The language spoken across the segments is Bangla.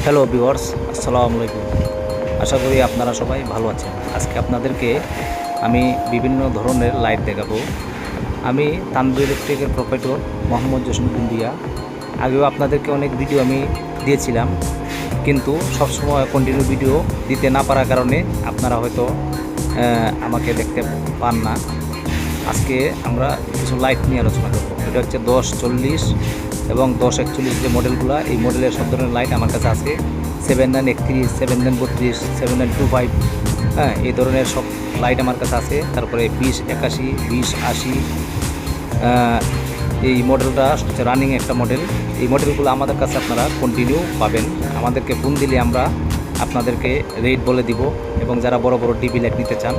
হ্যালো ভিউয়ার্স, আসসালামু আলাইকুম। আশা করি আপনারা সবাই ভালো আছেন। আজকে আপনাদেরকে আমি বিভিন্ন ধরনের লাইট দেখাবো। আমি তানভীর ইলেকট্রিকের প্রোপাইটর মোহাম্মদ জসিমউদ্দিন দিয়া। আগেও আপনাদেরকে অনেক ভিডিও আমি দিয়েছিলাম, কিন্তু সবসময় কন্টিনিউ ভিডিও দিতে না পারার কারণে আপনারা হয়তো আমাকে দেখতে পান না। আজকে আমরা কিছু লাইট নিয়ে আলোচনা করব। এটা হচ্ছে 1040 এবং 1041 যে মডেলগুলো, এই মডেলের সব ধরনের লাইট আমার কাছে আছে। 7931, 7932, 7925, হ্যাঁ, এই ধরনের সব লাইট আমার কাছে আছে। তারপরে 2081, 2080, এই মডেলটা হচ্ছে রানিং একটা মডেল। এই মডেলগুলো আমাদের কাছে আপনারা কন্টিনিউ পাবেন। আমাদেরকে ফোন দিলে আমরা আপনাদেরকে রেট বলে দিব, এবং যারা বড় বড় টিভি লাইট নিতে চান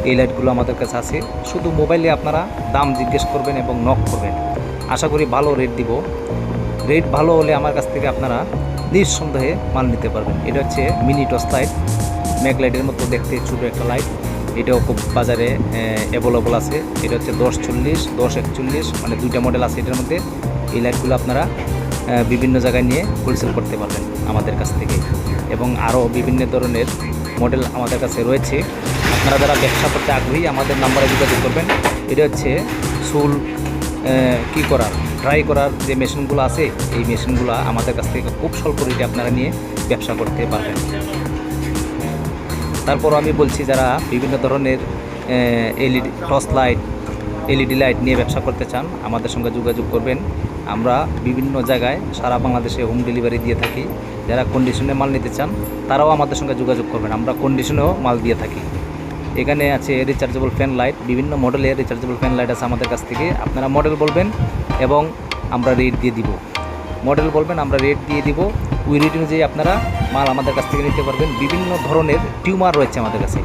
এই লাইটগুলো আমাদের কাছে আছে। শুধু মোবাইলে আপনারা দাম জিজ্ঞেস করবেন এবং নক করবেন। আশা করি ভালো রেট দিব। রেট ভালো হলে আমার কাছ থেকে আপনারা নিঃসন্দেহে মাল নিতে পারবেন। এটা হচ্ছে মিনি টর্চ লাইট, ম্যাক লাইটের মতো দেখতে ছোটো একটা লাইট। এটাও খুব বাজারে অ্যাভেলেবল আছে। এটা হচ্ছে 1040, 1041, মানে দুইটা মডেল আছে এটার মধ্যে। এই লাইটগুলো আপনারা বিভিন্ন জায়গায় নিয়ে হোলসেল করতে পারবেন আমাদের কাছ থেকে, এবং আরও বিভিন্ন ধরনের মডেল আমাদের কাছে রয়েছে। আপনারা যারা ব্যবসা করতে আগ্রহী আমাদের নাম্বারে যোগাযোগ করবেন। এটা হচ্ছে চুল ড্রাই করার যে মেশিনগুলো আছে, এই মেশিনগুলো আমাদের কাছ থেকে খুব স্বল্প রেটে আপনারা নিয়ে ব্যবসা করতে পারবেন। তারপর আমি বলছি, যারা বিভিন্ন ধরনের LED torch light, LED light নিয়ে ব্যবসা করতে চান আমাদের সঙ্গে যোগাযোগ করবেন। আমরা বিভিন্ন জায়গায় সারা বাংলাদেশে হোম ডেলিভারি দিয়ে থাকি। যারা কন্ডিশনে মাল নিতে চান তারাও আমাদের সঙ্গে যোগাযোগ করবেন, আমরা কন্ডিশনেও মাল দিয়ে থাকি। এখানে আছে রিচার্জেবল ফ্যান লাইট, বিভিন্ন মডেলের রিচার্জেবল ফ্যান লাইট আছে আমাদের কাছ থেকে। আপনারা মডেল বলবেন এবং আমরা রেট দিয়ে দিব। মডেল বলবেন, আমরা রেট দিয়ে দিব। ওই রেট অনুযায়ী আপনারা মাল আমাদের কাছ থেকে নিতে পারবেন। বিভিন্ন ধরনের টিউমার রয়েছে আমাদের কাছে,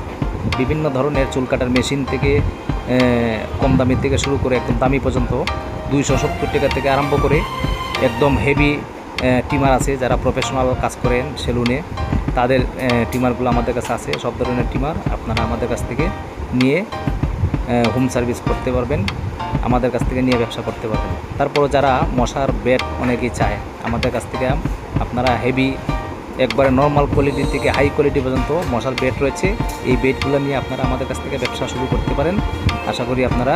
বিভিন্ন ধরনের চুল কাটার মেশিন থেকে কম দামি থেকে শুরু করে একদম দামি পর্যন্ত 270 টাকা থেকে আরম্ভ করে একদম হেভি টিমার আছে। যারা প্রফেশনাল কাজ করেন সেলুনে, তাদের টিমারগুলো আমাদের কাছে আছে। সব ধরনের টিমার আপনারা আমাদের কাছ থেকে নিয়ে হোম সার্ভিস করতে পারবেন, আমাদের কাছ থেকে নিয়ে ব্যবসা করতে পারবেন। তারপর যারা মশার বেড অনেকেই চায়, আমাদের কাছ থেকে আপনারা হেভি একবারে নর্মাল কোয়ালিটি থেকে হাই কোয়ালিটি পর্যন্ত মশার বেড রয়েছে। এই বেডগুলো নিয়ে আপনারা আমাদের কাছ থেকে ব্যবসা শুরু করতে পারেন। আশা করি আপনারা